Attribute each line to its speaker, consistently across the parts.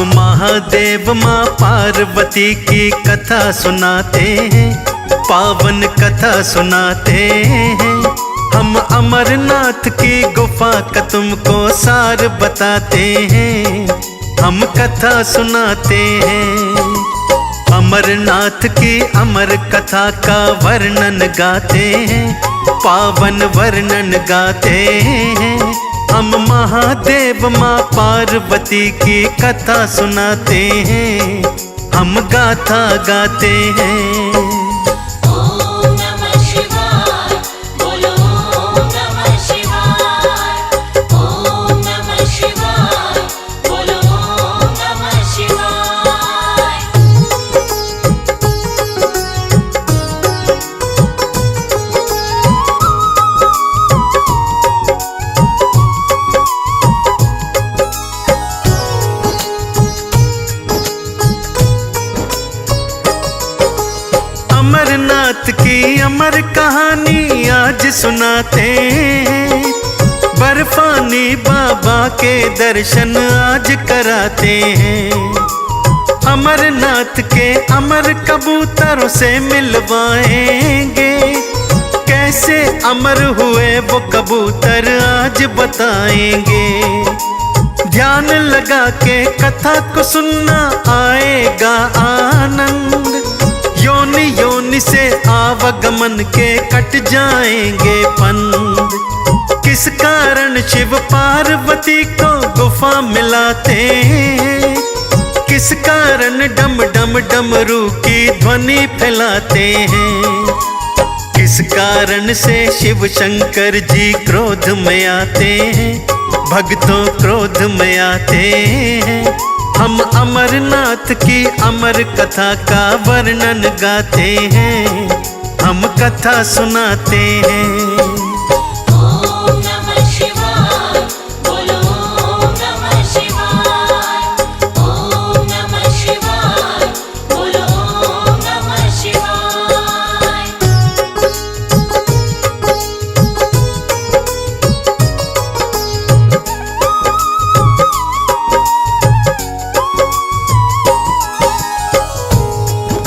Speaker 1: हम महादेव माँ पार्वती की कथा सुनाते हैं, पावन कथा सुनाते हैं। हम अमरनाथ की गुफा का तुमको सार बताते हैं, हम कथा सुनाते हैं। अमरनाथ की अमर कथा का वर्णन गाते हैं, पावन वर्णन गाते हैं। हम महादेव माँ पार्वती की कथा सुनाते हैं, हम गाथा गाते हैं। अमरनाथ की अमर कहानी आज सुनाते हैं, बर्फानी बाबा के दर्शन आज कराते हैं। अमरनाथ के अमर कबूतरों से मिलवाएंगे, कैसे अमर हुए वो कबूतर आज बताएंगे। ध्यान लगा के कथा को सुनना आएगा आनंद, योनि योनि से आवागमन के कट जाएंगे पंद। किस कारण शिव पार्वती को गुफा मिलाते हैं, किस कारण डम डम डमरू की ध्वनि फैलाते हैं। किस कारण से शिव शंकर जी क्रोध में आते हैं, भक्तों क्रोध में आते हैं। हम अमरनाथ की अमर कथा का वर्णन गाते हैं, हम कथा सुनाते हैं।
Speaker 2: ओम नमः शिवाय, बोलो ओम नमः शिवाय। ओम नमः शिवाय, बोलो ओम नमः शिवाय।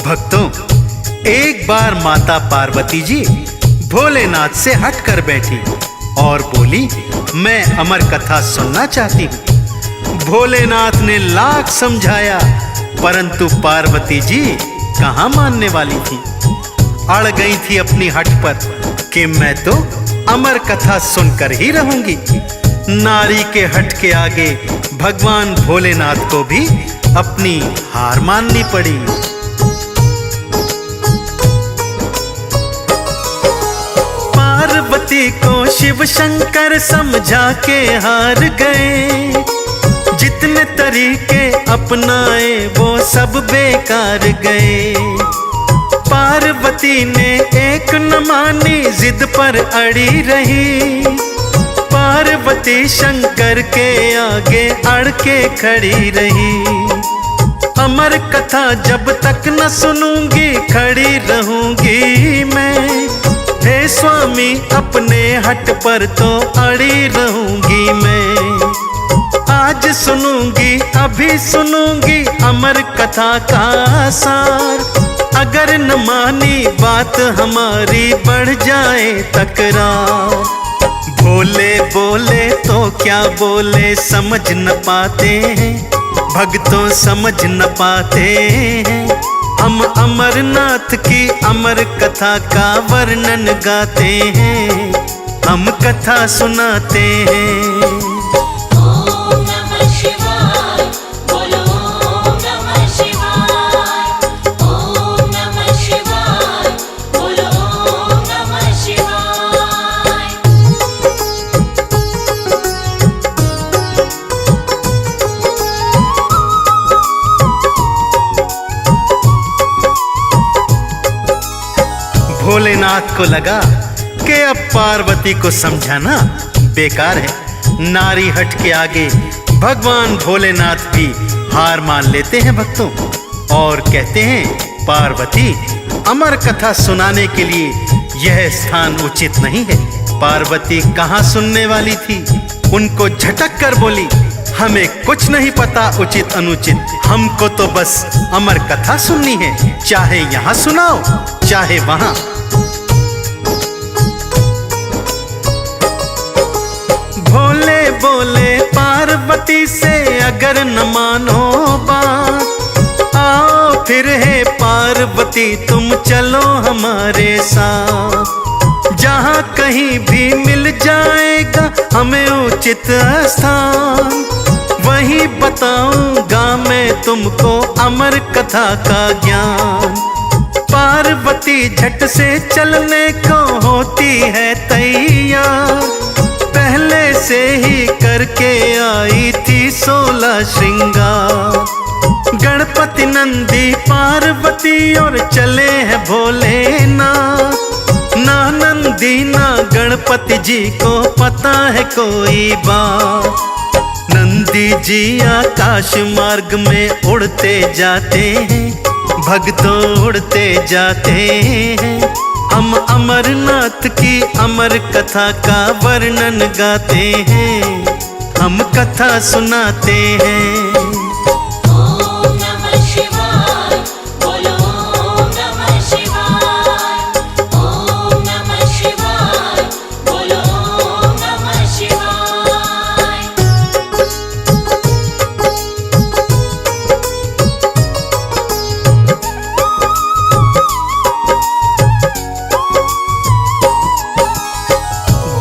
Speaker 1: भक्तों, एक बार माता पार्वती जी भोलेनाथ से हट कर बैठी और बोली, मैं अमर कथा सुनना चाहती हूँ। भोलेनाथ ने लाख समझाया, परंतु पार्वती जी कहाँ मानने वाली थी। अड़ गई थी अपनी हट पर कि मैं तो अमर कथा सुनकर ही रहूंगी। नारी के हट के आगे भगवान भोलेनाथ को भी अपनी हार माननी पड़ी। पार्वती को शिव शंकर समझा के हार गए, जितने तरीके अपनाए वो सब बेकार गए। पार्वती ने एक न मानी, जिद पर अड़ी रही। पार्वती शंकर के आगे अड़ के खड़ी रही। अमर कथा जब तक न सुनूंगी खड़ी रहूंगी मैं। हे स्वामी अपने हट पर तो अड़ी रहूंगी मैं। आज सुनूंगी अभी सुनूंगी अमर कथा का सार। अगर न मानी बात हमारी बढ़ जाए तकरार। भोले बोले तो क्या बोले समझ न पाते हैं, भक्तों समझ न पाते हैं। हम अमरनाथ की अमर कथा का वर्णन गाते हैं, हम कथा सुनाते हैं।
Speaker 2: ओम नमः शिवाय, बोलो ओम नमः शिवाय। ओम नमः शिवाय, बोलो ओम नमः शिवाय।
Speaker 1: भोलेनाथ को लगा कि अब पार्वती को समझाना बेकार है। नारी हट के आगे भगवान भोलेनाथ भी हार मान लेते हैं भक्तों, और कहते हैं, पार्वती अमर कथा सुनाने के लिए यह स्थान उचित नहीं है। पार्वती कहाँ सुनने वाली थी, उनको झटक कर बोली, हमें कुछ नहीं पता उचित अनुचित, हमको तो बस अमर कथा सुननी है, चाहे यहाँ सुनाओ चाहे वहां। भोले बोले पार्वती से अगर न मानो बात, आओ फिर है पार्वती तुम चलो हमारे साथ। जहाँ कहीं भी मिल जाएगा हमें उचित स्थान, वहीं बताऊंगा मैं तुमको अमर कथा का ज्ञान। पार्वती झट से चलने को होती है तैयार, पहले से ही करके आई थी 16 श्रृंगार। गणपति नंदी पार्वती और चले हैं भोलेनाथ, ना नंदी ना गणपति जी को पता है कोई बात। नंदी जी आकाश मार्ग में उड़ते जाते हैं, भक्तों उड़ते जाते हैं। हम अमरनाथ की अमर कथा का वर्णन गाते हैं, हम कथा सुनाते हैं।
Speaker 2: ओम नमः शिवाय, बोलो ओम नमः शिवाय। ओम नमः शिवाय, बोलो ओम नमः शिवाय।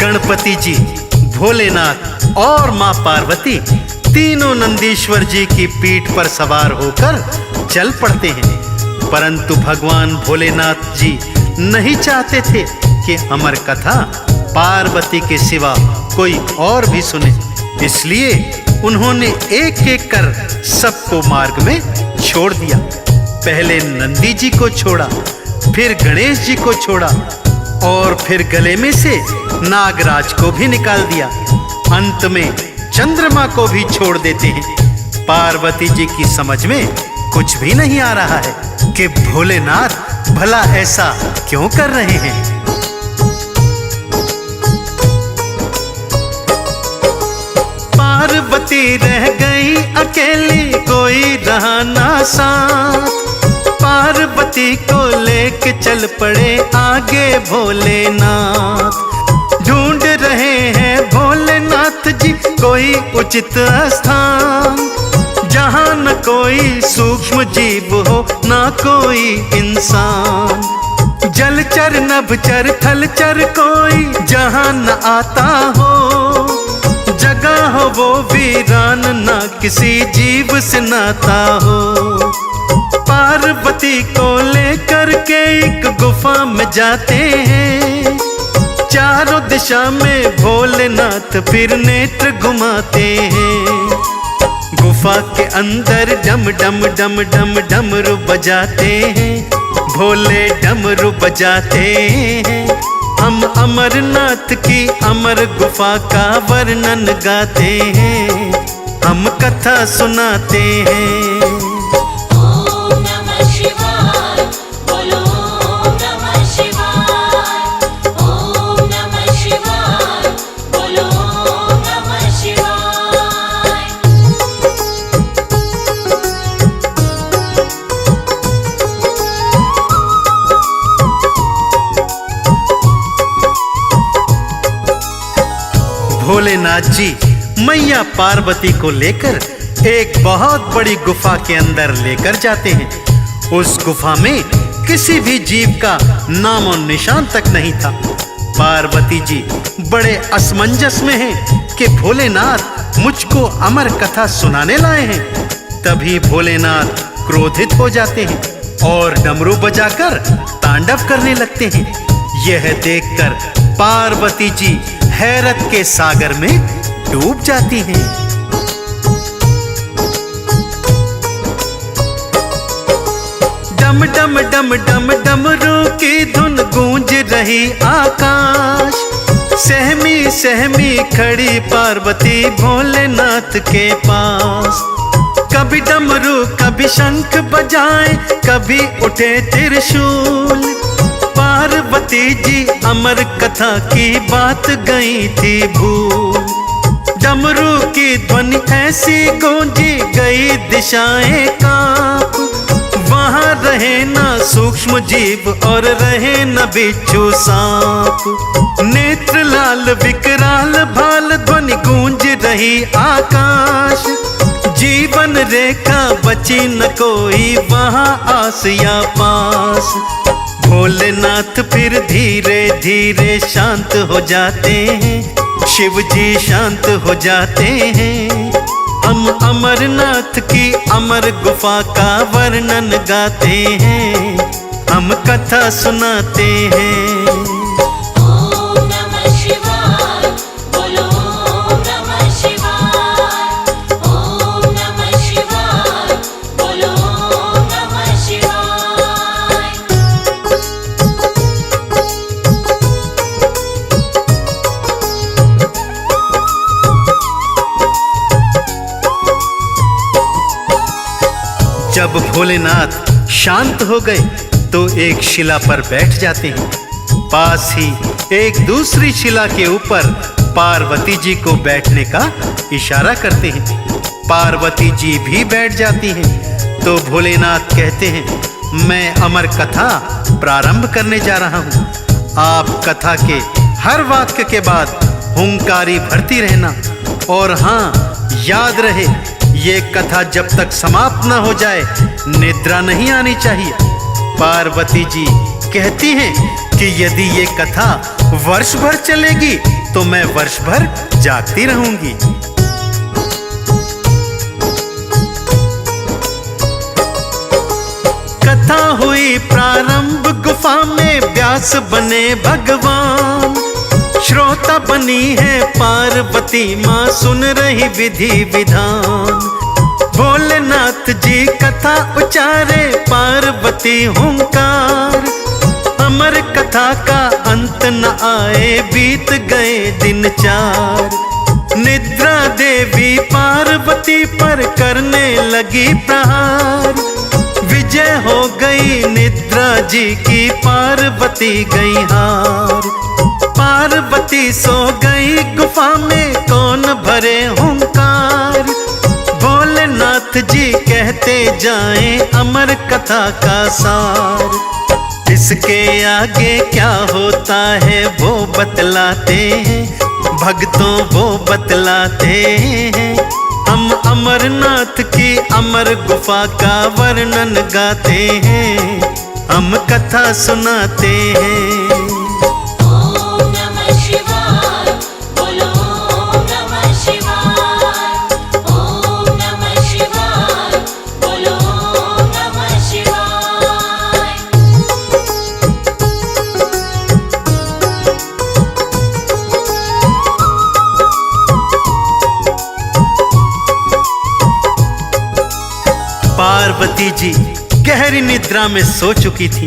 Speaker 1: गणपति जी, भोलेनाथ और माँ पार्वती तीनों नंदीश्वर जी की पीठ पर सवार होकर चल पड़ते हैं। परंतु भगवान भोलेनाथ जी नहीं चाहते थे कि अमर कथा पार्वती के सिवा कोई और भी सुने, इसलिए उन्होंने एक एक कर सबको मार्ग में छोड़ दिया। पहले नंदी जी को छोड़ा, फिर गणेश जी को छोड़ा और फिर गले में से नागराज को भी निकाल दिया। अंत में चंद्रमा को भी छोड़ देते हैं। पार्वती जी की समझ में कुछ भी नहीं आ रहा है कि भोलेनाथ भला ऐसा क्यों कर रहे हैं। पार्वती रह गई अकेली, कोई रहा ना साथ। पार्वती को लेके चल पड़े आगे भोलेनाथ। ढूंढ रहे हैं भोलेनाथ जी कोई उचित स्थान, जहाँ न कोई सूक्ष्म जीव हो ना कोई इंसान। जलचर नभचर थलचर कोई जहाँ न आता हो, जगह हो वो वीरान ना किसी जीव से नाता हो। पार्वती को लेकर के एक गुफा में जाते हैं, चारों दिशा में भोलेनाथ फिर नेत्र घुमाते हैं। गुफा के अंदर डम डम डम डम डमरू बजाते हैं, भोले डमरू बजाते हैं। हम अमरनाथ की अमर गुफा का वर्णन गाते हैं, हम कथा सुनाते हैं।
Speaker 2: ओम नमः शिवाय, बोलो ओम नमः शिवाय। ओम नमः शिवाय, बोलो ओम नमः शिवाय।
Speaker 1: भोलेनाथ जी मैया पार्वती को लेकर एक बहुत बड़ी गुफा के अंदर लेकर जाते हैं। उस गुफा में किसी भी जीव का नाम और निशान तक नहीं था। पार्वती जी बड़े असमंजस में हैं कि भोलेनाथ मुझको अमर कथा सुनाने लाए हैं। तभी भोलेनाथ क्रोधित हो जाते हैं और डमरू बजाकर तांडव करने लगते हैं। यह देखकर पार्वती जी हैरत के सागर में डूब जाती हैं। डम डम डम डम डमरू की धुन गूंज रही आकाश। सहमी सहमी खड़ी पार्वती भोलेनाथ के पास। कभी डमरू कभी शंख बजाए, कभी उठे त्रिशूल। पार्वती जी अमर कथा की बात गई थी भूल। डमरू की ध्वनि ऐसी गूंजी गई दिशाएं कांप। वहां रहे ना सूक्ष्म जीव और रहे न बिच्छू सांप। नेत्र लाल विकराल भाल ध्वनि गूंज रही आकाश। जीवन रेखा बची न कोई वहां आस या पास। भोलेनाथ फिर धीरे धीरे शांत हो जाते हैं। शिव जी शांत हो जाते हैं। हम अमरनाथ की अमर गुफा का वर्णन गाते हैं। हम कथा सुनाते हैं।
Speaker 2: ओम नमः शिवाय बोलो ओम नमः शिवाय। ओम नमः शिवाय बोलो ओम नमः शिवाय।
Speaker 1: जब भोलेनाथ शांत हो गए तो एक शिला पर बैठ जाते हैं। पास ही एक दूसरी शिला के ऊपर पार्वती जी को बैठने का इशारा करते हैं। पार्वती जी भी बैठ जाती हैं। तो भोलेनाथ कहते हैं, मैं अमर कथा प्रारंभ करने जा रहा हूँ। आप कथा के हर वाक्य के बाद हुंकारी भरती रहना। और हाँ, याद रहे, ये कथा जब तक समाप्त न हो जाए निद्रा नहीं आनी चाहिए। पार्वती जी कहती हैं कि यदि ये कथा वर्ष भर चलेगी तो मैं वर्ष भर जागती रहूंगी। कथा हुई प्रारंभ गुफा में व्यास बने भगवान। श्रोता बनी है पार्वती माँ सुन रही विधि विधान। भोलेनाथ जी कथा उचारे पार्वती हुंकार। अमर कथा का अंत न आए बीत गए दिन 4। निद्रा देवी पार्वती पर करने लगी प्रहार। विजय हो गई निद्रा जी की, पार्वती गई हार। पार्वती सो गई गुफा में, कौन भरे हुंकार। भोलेनाथ जी कहते जाएं अमर कथा का सार। इसके आगे क्या होता है वो बतलाते हैं, भक्तों वो बतलाते हैं। हम अमरनाथ की अमर गुफा का वर्णन गाते हैं। हम कथा सुनाते हैं।
Speaker 2: ओम नमः शिवाय बोलो ओम नमः शिवाय। ओम नमः शिवाय बोलो ओम नमः शिवाय।
Speaker 1: पार्वती जी गहरी निद्रा में सो चुकी थी।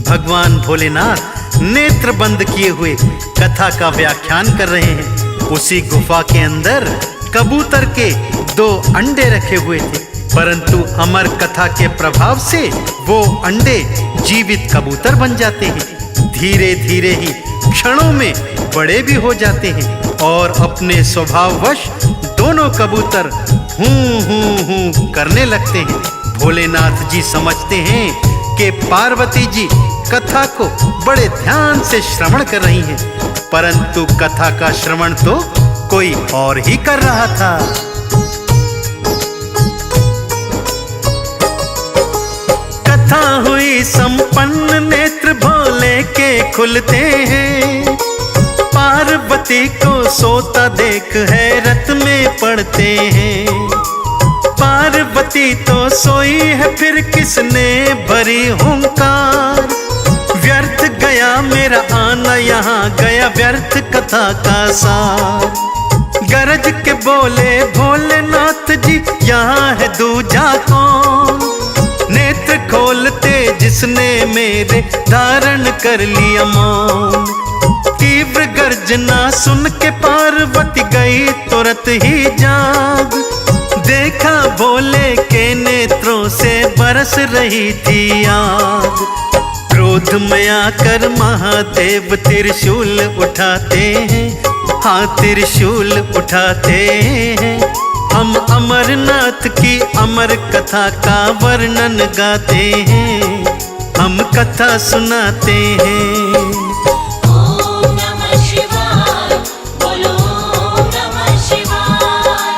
Speaker 1: भगवान भोलेनाथ नेत्र बंद किए हुए कथा का व्याख्यान कर रहे हैं। उसी गुफा के अंदर कबूतर के 2 अंडे रखे हुए थे, परंतु अमर कथा के प्रभाव से वो अंडे जीवित कबूतर बन जाते हैं। धीरे धीरे ही क्षणों में बड़े भी हो जाते हैं और अपने स्वभाववश दोनों कबूतर हूं हूं हूं करने लगते हैं। भोलेनाथ जी समझते हैं कि पार्वती जी कथा को बड़े ध्यान से श्रवण कर रही हैं, परंतु कथा का श्रवण तो कोई और ही कर रहा था। कथा हुई संपन्न, नेत्र भोले के खुलते हैं। पार्वती को सोता देख हैरत में पड़ते हैं। पार्वती तो सोई है, फिर किसने भरी हुंकार। व्यर्थ गया मेरा आना यहाँ, गया व्यर्थ कथा का सार। गरज के बोले भोलेनाथ जी, यहाँ है दूजा कौन। नेत्र खोलते जिसने मेरे धारण कर लिया मौन। तीव्र गर्जना सुन के पार्वती गई तुरंत ही जाग। देखा भोले के नेत्रों से बरस रही थी आग। क्रोध में आकर महादेव त्रिशूल उठाते हैं। हाँ त्रिशूल उठाते हैं, हम अमरनाथ की अमर कथा का वर्णन गाते हैं, हम कथा सुनाते हैं।
Speaker 2: ओम नमः शिवाय, बोलो ओम नमः शिवाय।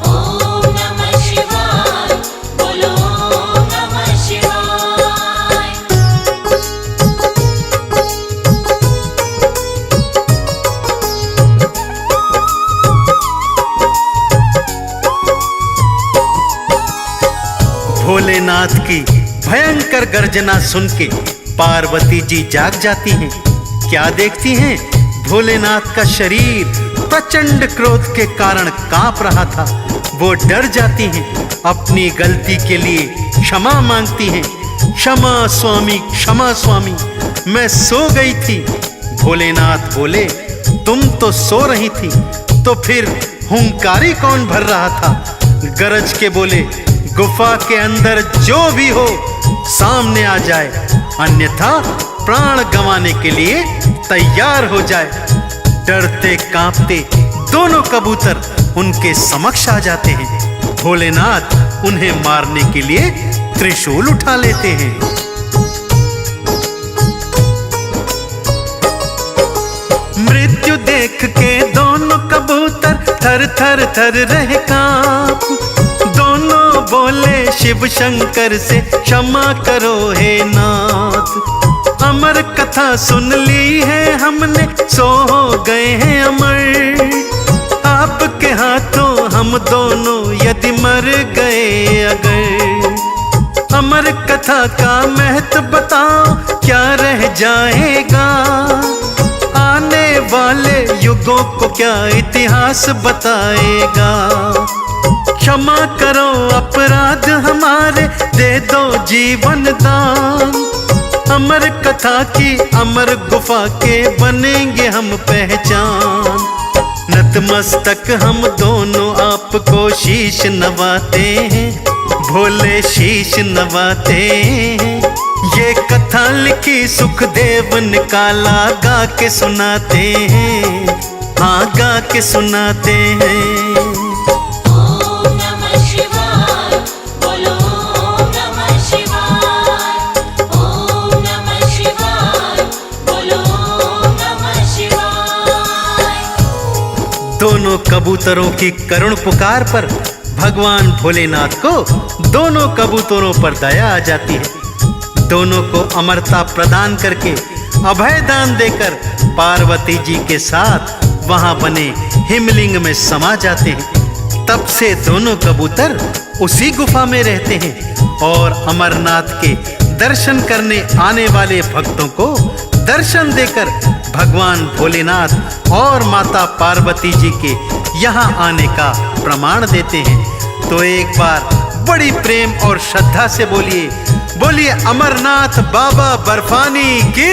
Speaker 2: ओम नमः शिवाय, बोलो ओम नमः शिवाय।
Speaker 1: भोलेनाथ की भयंकर गर्जना सुन के पार्वती जी जाग जाती हैं। क्या देखती हैं? भोलेनाथ का शरीर प्रचंड क्रोध के कारण कांप रहा था। वो डर जाती हैं, अपनी गलती के लिए क्षमा मांगती हैं। क्षमा स्वामी, क्षमा स्वामी, मैं सो गई थी। भोलेनाथ बोले, तुम तो सो रही थी, तो फिर हुंकारी कौन भर रहा था? गरज के बोले, गुफा के अंदर जो भी हो सामने आ जाए, अन्यथा प्राण गंवाने के लिए तैयार हो जाए। डरते कांपते दोनों कबूतर उनके समक्ष आ जाते हैं। भोलेनाथ उन्हें मारने के लिए त्रिशूल उठा लेते हैं। मृत्यु देख के दोनों कबूतर थर थर थर रहे कांप। दोनों बोले, शिव शंकर से क्षमा करो हे नाथ। अमर कथा सुन ली है हमने, सो हो गए हैं अमर। आपके हाथों हम दोनों यदि मर गए अगर, अमर कथा का महत्व बताओ, क्या रह जाएगा? आने वाले युगों को क्या इतिहास बताएगा? क्षमा करो अपराध हमारे, दे दो जीवन दान। अमर कथा की अमर गुफा के बनेंगे हम पहचान। नतमस्तक हम दोनों आपको शीश नवाते हैं, भोले शीश नवाते हैं। ये कथा लिखी सुखदेव निकाला, गा के सुनाते हैं, हाँ गा के सुनाते हैं।
Speaker 2: ओम नमः शिवाय, बोलो ओम नमः शिवाय। ओम नमः शिवाय, बोलो ओम नमः शिवाय।
Speaker 1: दोनों कबूतरों की करुण पुकार पर भगवान भोलेनाथ को दोनों कबूतरों पर दया आ जाती है। दोनों को अमरता प्रदान करके अभय दान देकर पार्वती जी के साथ वहां बने हिमलिंग में समा जाते हैं। तब से दोनों कबूतर उसी गुफा में रहते हैं और अमरनाथ के दर्शन करने आने वाले भक्तों को दर्शन देकर भगवान भोलेनाथ और माता पार्वती जी के यहाँ आने का प्रमाण देते हैं। तो एक बार बड़ी प्रेम और श्रद्धा से बोलिए, बोलिए अमरनाथ बाबा बर्फानी की।